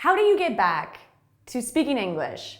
How do you get back to speaking English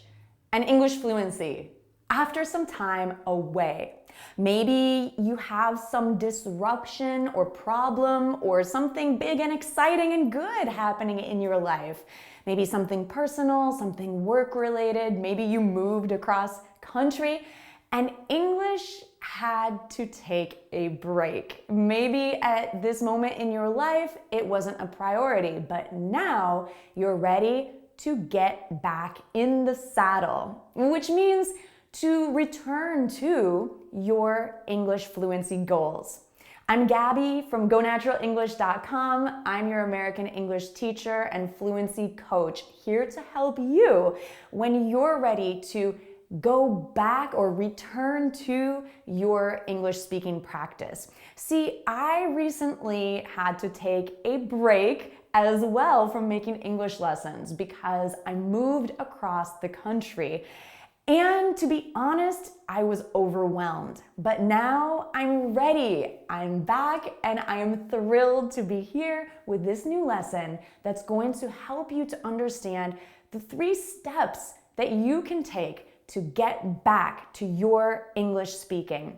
and English fluency after some time away? Maybe you have some disruption or problem or something big and exciting and good happening in your life. Maybe something personal, something work-related. Maybe you moved across country and English had to take a break. Maybe at this moment in your life, it wasn't a priority, but now you're ready to get back in the saddle, which means to return to your English fluency goals. I'm Gabby from GoNaturalEnglish.com. I'm your American English teacher and fluency coach, here to help you when you're ready to go back or return to your English speaking practice. See, I recently had to take a break as well from making English lessons because I moved across the country. And to be honest, I was overwhelmed. But now I'm ready. I'm back and I'm thrilled to be here with this new lesson that's going to help you to understand the 3 steps that you can take to get back to your English speaking,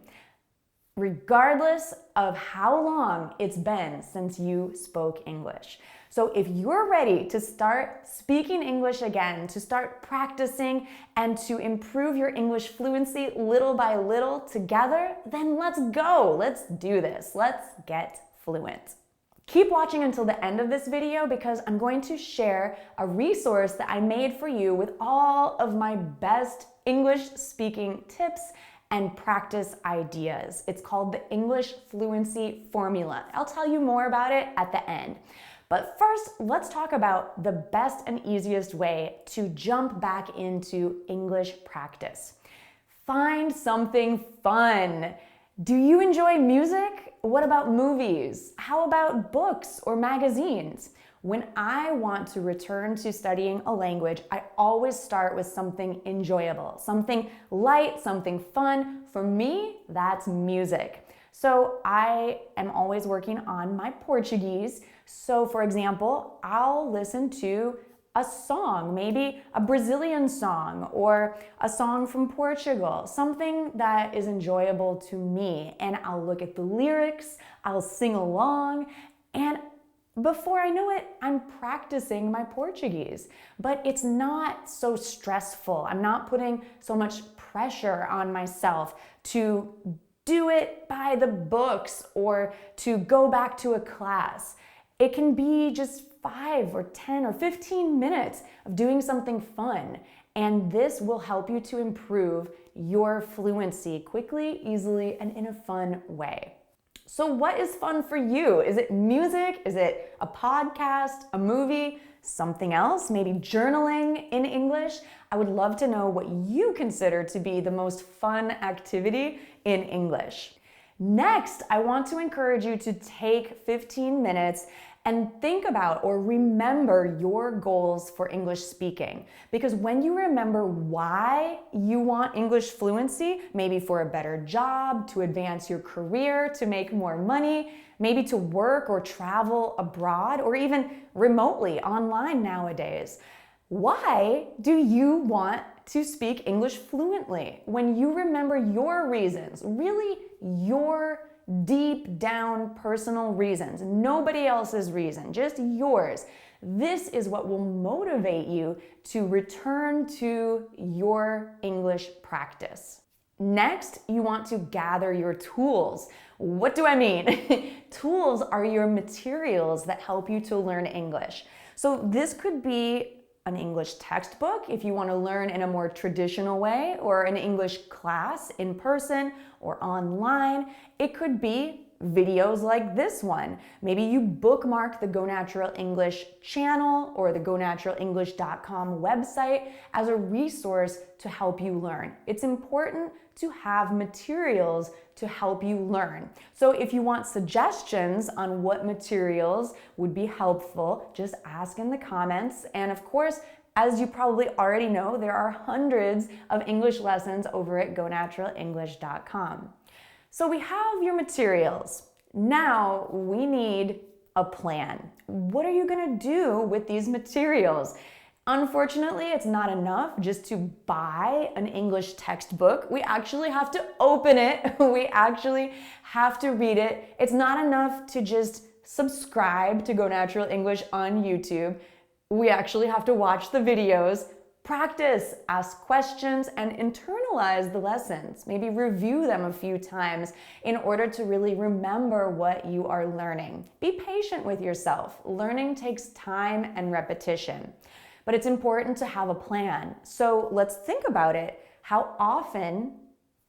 regardless of how long it's been since you spoke English. So if you're ready to start speaking English again, to start practicing and to improve your English fluency little by little together, then let's go. Let's do this. Let's get fluent. Keep watching until the end of this video because I'm going to share a resource that I made for you with all of my best English speaking tips and practice ideas. It's called the English Fluency Formula. I'll tell you more about it at the end. But first, let's talk about the best and easiest way to jump back into English practice. Find something fun. Do you enjoy music? What about movies? How about books or magazines? When I want to return to studying a language, I always start with something enjoyable, something light, something fun. For me, that's music. So I am always working on my Portuguese. So for example, I'll listen to a song, maybe a Brazilian song or a song from Portugal, something that is enjoyable to me. And I'll look at the lyrics, I'll sing along, and before I know it, I'm practicing my Portuguese. But it's not so stressful. I'm not putting so much pressure on myself to do it by the books or to go back to a class. It can be just 5 or 10 or 15 minutes of doing something fun. And this will help you to improve your fluency quickly, easily, and in a fun way. So what is fun for you? Is it music? Is it a podcast, a movie, something else? Maybe journaling in English? I would love to know what you consider to be the most fun activity in English. Next, I want to encourage you to take 15 minutes and think about or remember your goals for English speaking. Because when you remember why you want English fluency, maybe for a better job, to advance your career, to make more money, maybe to work or travel abroad, or even remotely online nowadays, why do you want to speak English fluently? When you remember your reasons, really your deep down personal reasons, nobody else's reason, just yours. This is what will motivate you to return to your English practice. Next, you want to gather your tools. What do I mean? Tools are your materials that help you to learn English. So this could be an English textbook if you want to learn in a more traditional way, or an English class in person or online. It could be videos like this one. Maybe you bookmark the Go Natural English channel or the GoNaturalEnglish.com website as a resource to help you learn. It's important to have materials to help you learn. So if you want suggestions on what materials would be helpful, just ask in the comments. And of course, as you probably already know, there are hundreds of English lessons over at GoNaturalEnglish.com. So we have your materials. Now we need a plan. What are you going to do with these materials? Unfortunately, it's not enough just to buy an English textbook. We actually have to open it. We actually have to read it. It's not enough to just subscribe to Go Natural English on YouTube. We actually have to watch the videos, practice, ask questions, and internalize the lessons. Maybe review them a few times in order to really remember what you are learning. Be patient with yourself. Learning takes time and repetition. But it's important to have a plan. So let's think about it. How often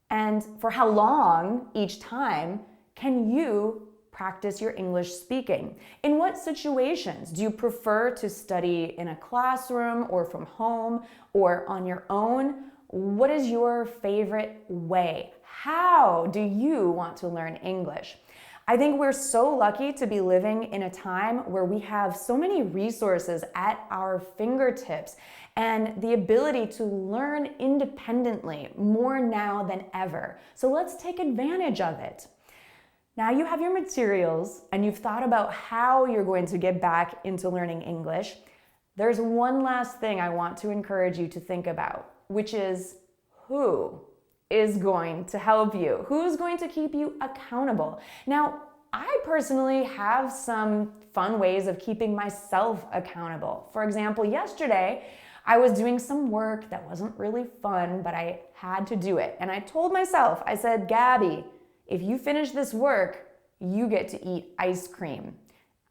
and for how long each time can you practice your English speaking? In what situations? Do you prefer to study in a classroom or from home or on your own? What is your favorite way? How do you want to learn English? I think we're so lucky to be living in a time where we have so many resources at our fingertips and the ability to learn independently more now than ever. So let's take advantage of it. Now you have your materials and you've thought about how you're going to get back into learning English. There's one last thing I want to encourage you to think about, which is who is going to help you? Who's going to keep you accountable? Now, I personally have some fun ways of keeping myself accountable. For example, yesterday, I was doing some work that wasn't really fun, but I had to do it. And I told myself, I said, Gabby, if you finish this work, you get to eat ice cream.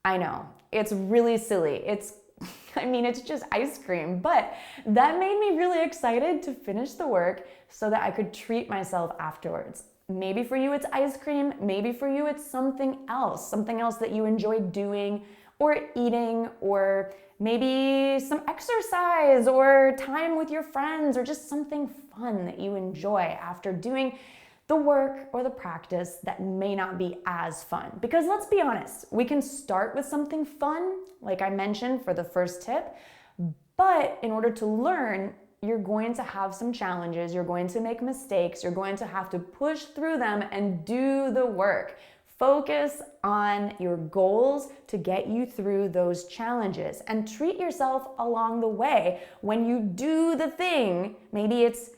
I know, it's really silly. It's just ice cream, but that made me really excited to finish the work so that I could treat myself afterwards. Maybe for you it's ice cream, maybe for you it's something else that you enjoy doing or eating, or maybe some exercise or time with your friends, or just something fun that you enjoy after doing the work or the practice that may not be as fun. Because let's be honest, we can start with something fun, like I mentioned for the first tip, but in order to learn, you're going to have some challenges, you're going to make mistakes, you're going to have to push through them and do the work. Focus on your goals to get you through those challenges and treat yourself along the way. When you do the thing, maybe it's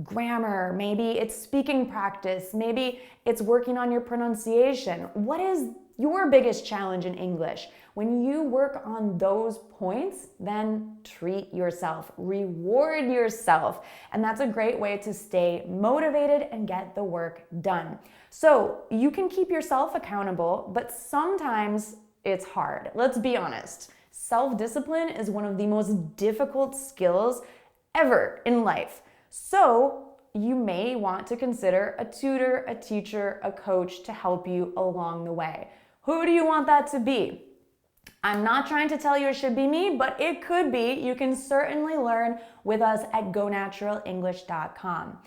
grammar, maybe it's speaking practice, maybe it's working on your pronunciation. What is your biggest challenge in English? When you work on those points, then treat yourself, reward yourself. And that's a great way to stay motivated and get the work done. So you can keep yourself accountable, but sometimes it's hard. Let's be honest. Self-discipline is one of the most difficult skills ever in life. So you may want to consider a tutor, a teacher, a coach to help you along the way. Who do you want that to be? I'm not trying to tell you it should be me, but it could be. You can certainly learn with us at GoNaturalEnglish.com.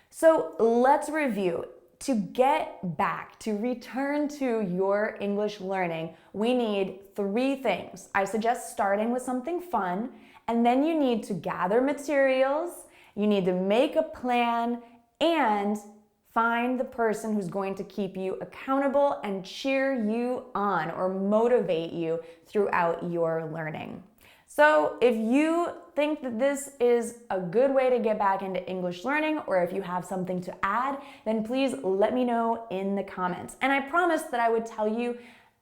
So let's review. To get back, to return to your English learning, we need 3 things. I suggest starting with something fun, and then you need to gather materials, you need to make a plan, and find the person who's going to keep you accountable and cheer you on or motivate you throughout your learning. So if you think that this is a good way to get back into English learning, or if you have something to add, then please let me know in the comments. And I promised that I would tell you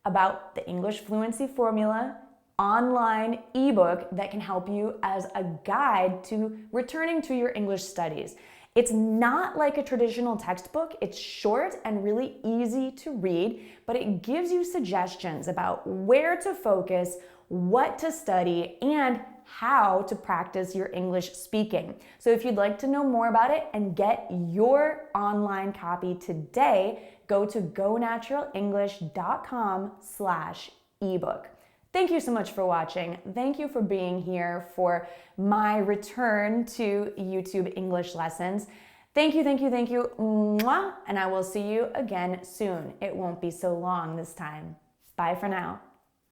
about the English Fluency Formula online ebook that can help you as a guide to returning to your English studies. It's not like a traditional textbook. It's short and really easy to read, but it gives you suggestions about where to focus, what to study, and how to practice your English speaking. So if you'd like to know more about it and get your online copy today, go to GoNaturalEnglish.com/ebook. Thank you so much for watching. Thank you for being here for my return to YouTube English lessons. Thank you, thank you, thank you. Mwah! And I will see you again soon. It won't be so long this time. Bye for now.